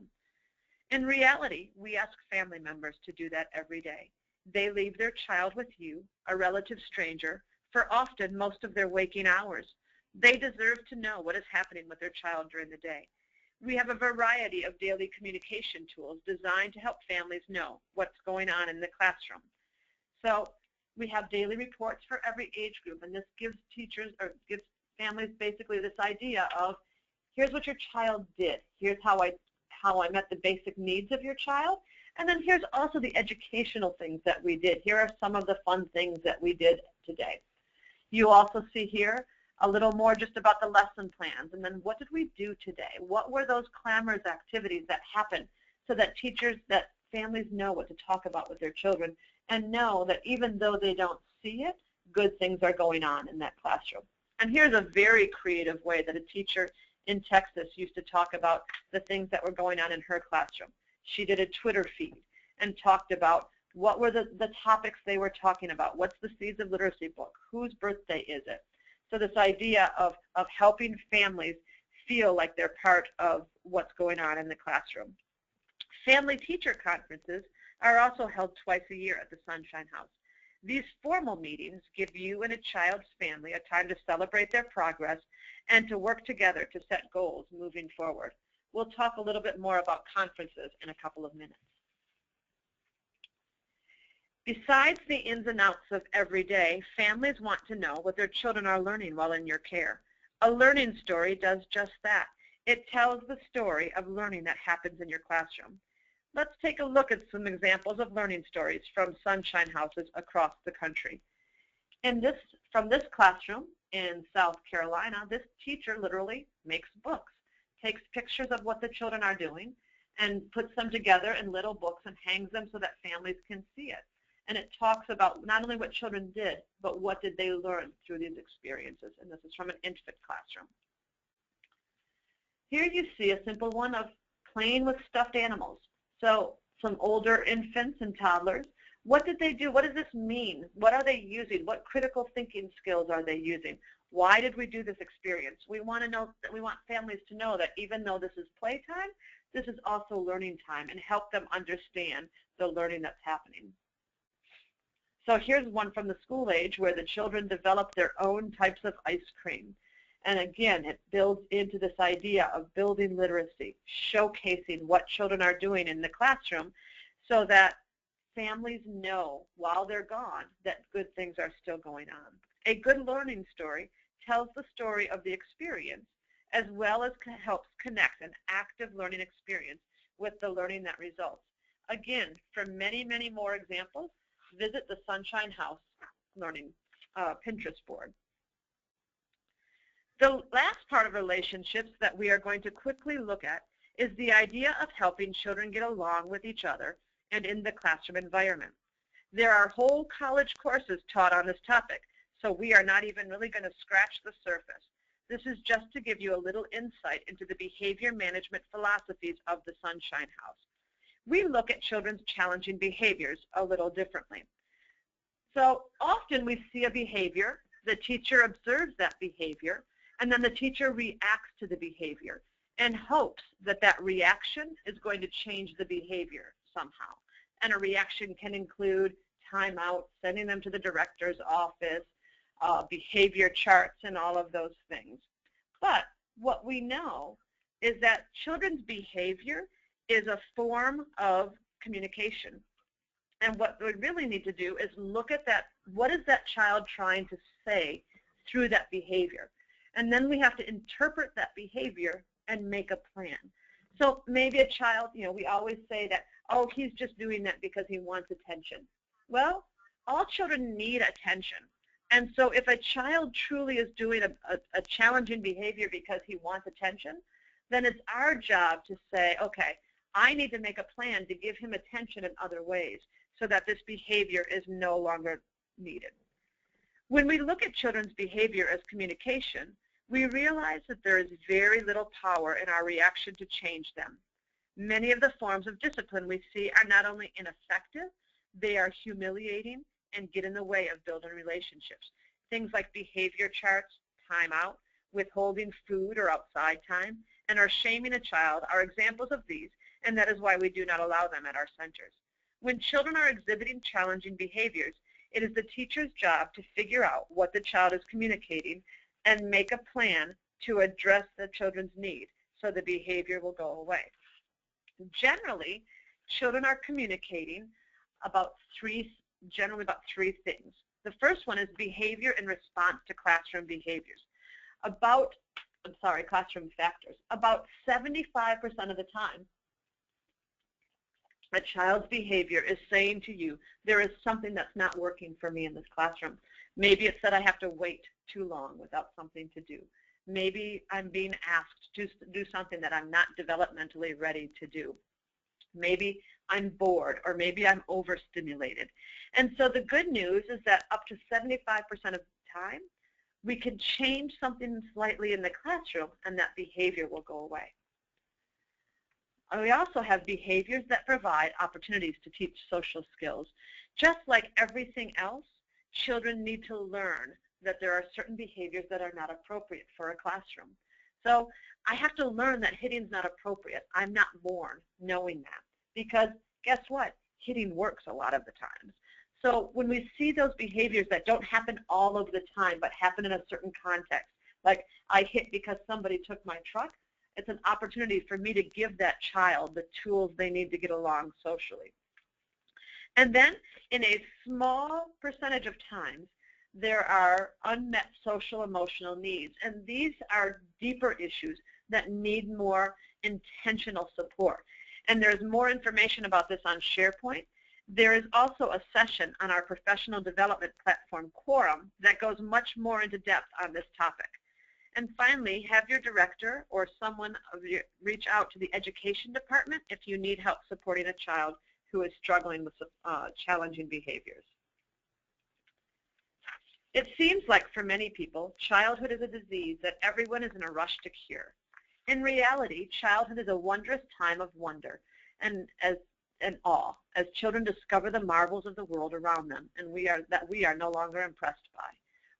Speaker 1: In reality, we ask family members to do that every day. They leave their child with you, a relative stranger, for often most of their waking hours. They deserve to know what is happening with their child during the day. We have a variety of daily communication tools designed to help families know what's going on in the classroom. So we have daily reports for every age group, and this gives teachers or gives families basically this idea of, here's what your child did, here's how I met the basic needs of your child, and then here's also the educational things that we did. Here are some of the fun things that we did today. You also see here a little more just about the lesson plans, and then what did we do today? What were those CLAMORS activities that happened, so that families know what to talk about with their children and know that even though they don't see it, good things are going on in that classroom. And here's a very creative way that a teacher in Texas used to talk about the things that were going on in her classroom. She did a Twitter feed and talked about what were the topics they were talking about. What's the Seeds of Literacy book? Whose birthday is it? So this idea of helping families feel like they're part of what's going on in the classroom. Family teacher conferences are also held twice a year at the Sunshine House. These formal meetings give you and a child's family a time to celebrate their progress and to work together to set goals moving forward. We'll talk a little bit more about conferences in a couple of minutes. Besides the ins and outs of every day, families want to know what their children are learning while in your care. A learning story does just that. It tells the story of learning that happens in your classroom. Let's take a look at some examples of learning stories from Sunshine Houses across the country. From this classroom in South Carolina, this teacher literally makes books, takes pictures of what the children are doing, and puts them together in little books and hangs them so that families can see it. And it talks about not only what children did, but what did they learn through these experiences. And this is from an infant classroom. Here you see a simple one of playing with stuffed animals. So some older infants and toddlers, what did they do? What does this mean? What are they using? What critical thinking skills are they using? Why did we do this experience? We want to know that we want families to know that even though this is playtime, this is also learning time, and help them understand the learning that's happening. So here's one from the school age where the children develop their own types of ice cream. And again, it builds into this idea of building literacy, showcasing what children are doing in the classroom so that families know while they're gone that good things are still going on. A good learning story tells the story of the experience as well as helps connect an active learning experience with the learning that results. Again, for many, many more examples, visit the Sunshine House Learning Pinterest board. The last part of relationships that we are going to quickly look at is the idea of helping children get along with each other and in the classroom environment. There are whole college courses taught on this topic, so we are not even really going to scratch the surface. This is just to give you a little insight into the behavior management philosophies of the Sunshine House. We look at children's challenging behaviors a little differently. So often we see a behavior, the teacher observes that behavior, and then the teacher reacts to the behavior and hopes that that reaction is going to change the behavior somehow. And a reaction can include timeout, sending them to the director's office, behavior charts, and all of those things. But what we know is that children's behavior is a form of communication. And what we really need to do is look at that, what is that child trying to say through that behavior? And then we have to interpret that behavior and make a plan. So maybe a child, we always say that, oh, he's just doing that because he wants attention. Well, all children need attention. And so if a child truly is doing a challenging behavior because he wants attention, then it's our job to say, okay, I need to make a plan to give him attention in other ways so that this behavior is no longer needed. When we look at children's behavior as communication, we realize that there is very little power in our reaction to change them. Many of the forms of discipline we see are not only ineffective, they are humiliating and get in the way of building relationships. Things like behavior charts, timeout, withholding food or outside time, and or shaming a child are examples of these, and that is why we do not allow them at our centers. When children are exhibiting challenging behaviors, it is the teacher's job to figure out what the child is communicating and make a plan to address the children's need so the behavior will go away. Generally, children are communicating generally about three things. The first one is behavior in response to classroom behaviors. Classroom factors. About 75% of the time, a child's behavior is saying to you, there is something that's not working for me in this classroom. Maybe it's that I have to wait too long without something to do. Maybe I'm being asked to do something that I'm not developmentally ready to do. Maybe I'm bored, or maybe I'm overstimulated. And so the good news is that up to 75% of the time, we can change something slightly in the classroom and that behavior will go away. We also have behaviors that provide opportunities to teach social skills. Just like everything else, children need to learn that there are certain behaviors that are not appropriate for a classroom. So I have to learn that hitting is not appropriate. I'm not born knowing that, because guess what? Hitting works a lot of the times. So when we see those behaviors that don't happen all of the time but happen in a certain context, like I hit because somebody took my truck, it's an opportunity for me to give that child the tools they need to get along socially. And then in a small percentage of times, there are unmet social emotional needs, and these are deeper issues that need more intentional support. And there's more information about this on SharePoint. There is also a session on our professional development platform, Quorum, that goes much more into depth on this topic. And finally, have your director or someone reach out to the education department if you need help supporting a child who is struggling with challenging behaviors. It seems like for many people, childhood is a disease that everyone is in a rush to cure. In reality, childhood is a wondrous time of wonder and awe as children discover the marvels of the world around them and we are no longer impressed by.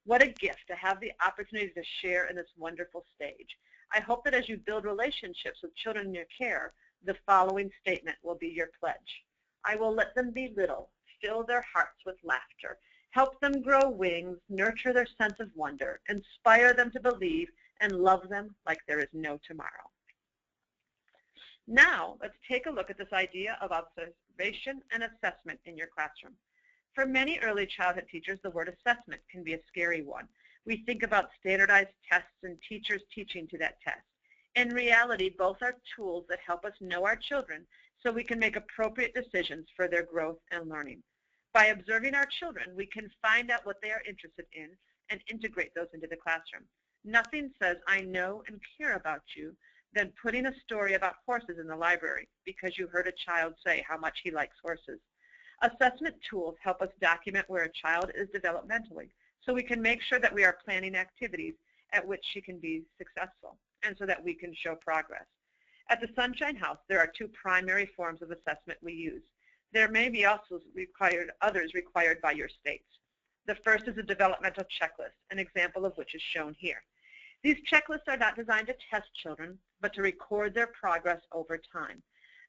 Speaker 1: What a gift to have the opportunity to share in this wonderful stage. I hope that as you build relationships with children in your care, the following statement will be your pledge. I will let them be little, fill their hearts with laughter, help them grow wings, nurture their sense of wonder, inspire them to believe, and love them like there is no tomorrow. Now, let's take a look at this idea of observation and assessment in your classroom. For many early childhood teachers, the word assessment can be a scary one. We think about standardized tests and teachers teaching to that test. In reality, both are tools that help us know our children so we can make appropriate decisions for their growth and learning. By observing our children, we can find out what they are interested in and integrate those into the classroom. Nothing says, I know and care about you, than putting a story about horses in the library because you heard a child say how much he likes horses. Assessment tools help us document where a child is developmentally so we can make sure that we are planning activities at which she can be successful and so that we can show progress. At the Sunshine House, there are two primary forms of assessment we use. There may be also others required by your states. The first is a developmental checklist, an example of which is shown here. These checklists are not designed to test children, but to record their progress over time.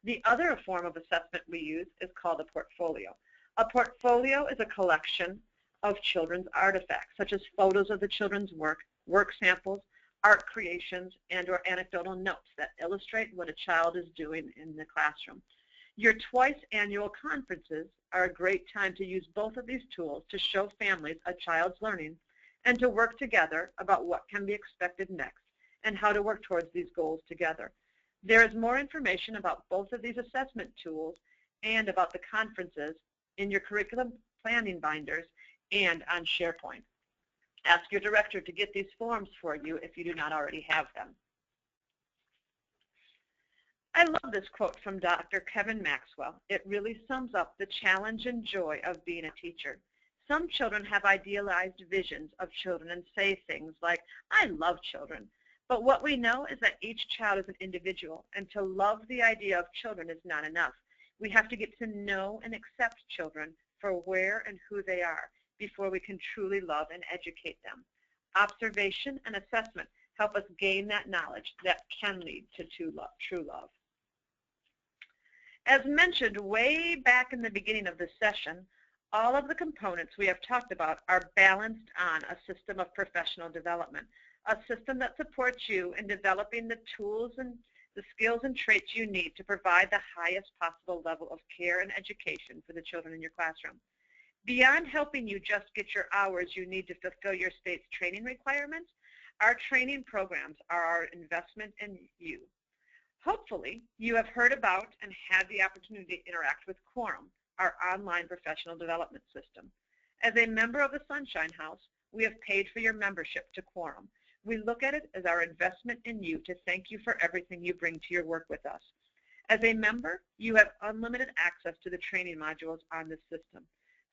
Speaker 1: The other form of assessment we use is called a portfolio. A portfolio is a collection of children's artifacts, such as photos of the children's work samples, art creations, and/or anecdotal notes that illustrate what a child is doing in the classroom. Your twice-annual conferences are a great time to use both of these tools to show families a child's learning and to work together about what can be expected next and how to work towards these goals together. There is more information about both of these assessment tools and about the conferences in your curriculum planning binders and on SharePoint. Ask your director to get these forms for you if you do not already have them. I love this quote from Dr. Kevin Maxwell. It really sums up the challenge and joy of being a teacher. Some children have idealized visions of children and say things like, I love children. But what we know is that each child is an individual, and to love the idea of children is not enough. We have to get to know and accept children for where and who they are before we can truly love and educate them. Observation and assessment help us gain that knowledge that can lead to true love. As mentioned way back in the beginning of this session, all of the components we have talked about are balanced on a system of professional development, a system that supports you in developing the tools and the skills and traits you need to provide the highest possible level of care and education for the children in your classroom. Beyond helping you just get your hours you need to fulfill your state's training requirements, our training programs are our investment in you. Hopefully, you have heard about and had the opportunity to interact with Quorum, our online professional development system. As a member of the Sunshine House, we have paid for your membership to Quorum. We look at it as our investment in you to thank you for everything you bring to your work with us. As a member, you have unlimited access to the training modules on this system.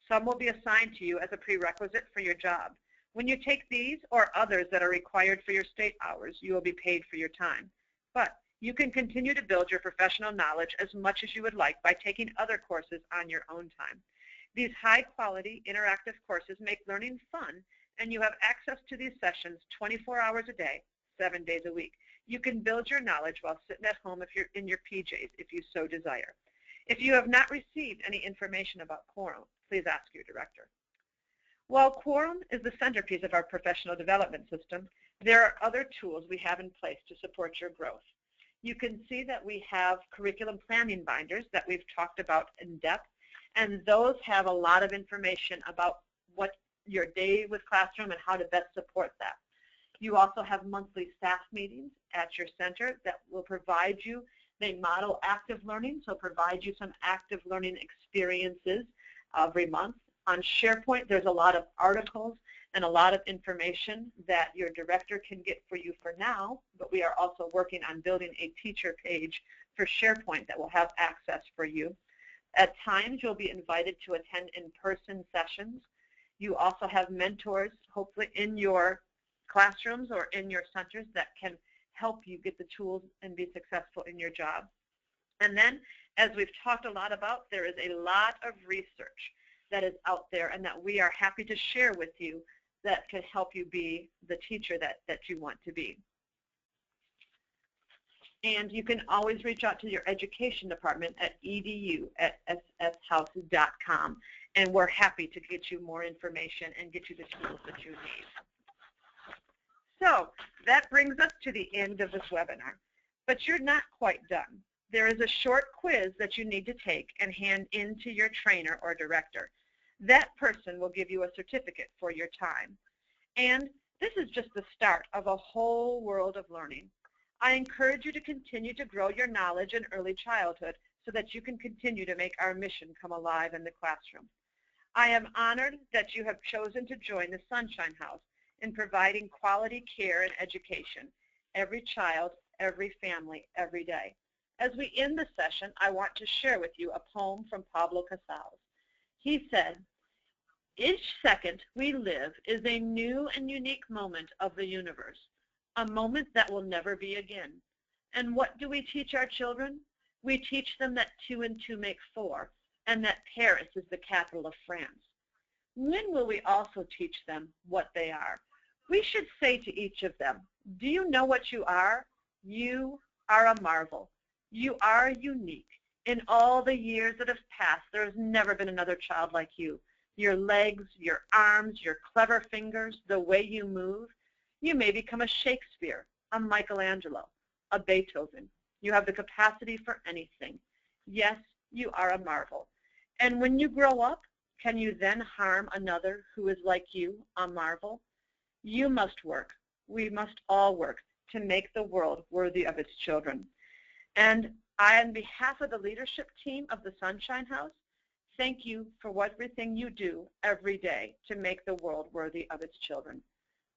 Speaker 1: Some will be assigned to you as a prerequisite for your job. When you take these or others that are required for your state hours, you will be paid for your time. But you can continue to build your professional knowledge as much as you would like by taking other courses on your own time. These high-quality, interactive courses make learning fun, and you have access to these sessions 24 hours a day, 7 days a week. You can build your knowledge while sitting at home if you're in your PJs, if you so desire. If you have not received any information about Quorum, please ask your director. While Quorum is the centerpiece of our professional development system, there are other tools we have in place to support your growth. You can see that we have curriculum planning binders that we've talked about in depth, and those have a lot of information about what your day with classroom and how to best support that. You also have monthly staff meetings at your center that will provide you, they model active learning, so provide you some active learning experiences every month. On SharePoint, there's a lot of articles and a lot of information that your director can get for you for now, but we are also working on building a teacher page for SharePoint that will have access for you. At times, you'll be invited to attend in-person sessions. You also have mentors, hopefully in your classrooms or in your centers, that can help you get the tools and be successful in your job. And then, as we've talked a lot about, there is a lot of research that is out there and that we are happy to share with you that can help you be the teacher that you want to be. And you can always reach out to your education department at edu@sshouse.com, and we're happy to get you more information and get you the tools that you need. So that brings us to the end of this webinar, but you're not quite done. There is a short quiz that you need to take and hand in to your trainer or director. That person will give you a certificate for your time. And this is just the start of a whole world of learning. I encourage you to continue to grow your knowledge in early childhood so that you can continue to make our mission come alive in the classroom. I am honored that you have chosen to join the Sunshine House in providing quality care and education, every child, every family, every day. As we end the session, I want to share with you a poem from Pablo Casals. He said, "Each second we live is a new and unique moment of the universe, a moment that will never be again. And what do we teach our children? We teach them that 2 and 2 make 4, and that Paris is the capital of France. When will we also teach them what they are? We should say to each of them, do you know what you are? You are a marvel. You are unique. In all the years that have passed, there has never been another child like you. Your legs, your arms, your clever fingers, the way you move. You may become a Shakespeare, a Michelangelo, a Beethoven. You have the capacity for anything. Yes, you are a marvel. And when you grow up, can you then harm another who is like you, a marvel? You must work. We must all work to make the world worthy of its children." And on behalf of the leadership team of the Sunshine House, thank you for everything you do every day to make the world worthy of its children.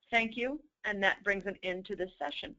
Speaker 1: Thank you, and that brings an end to this session.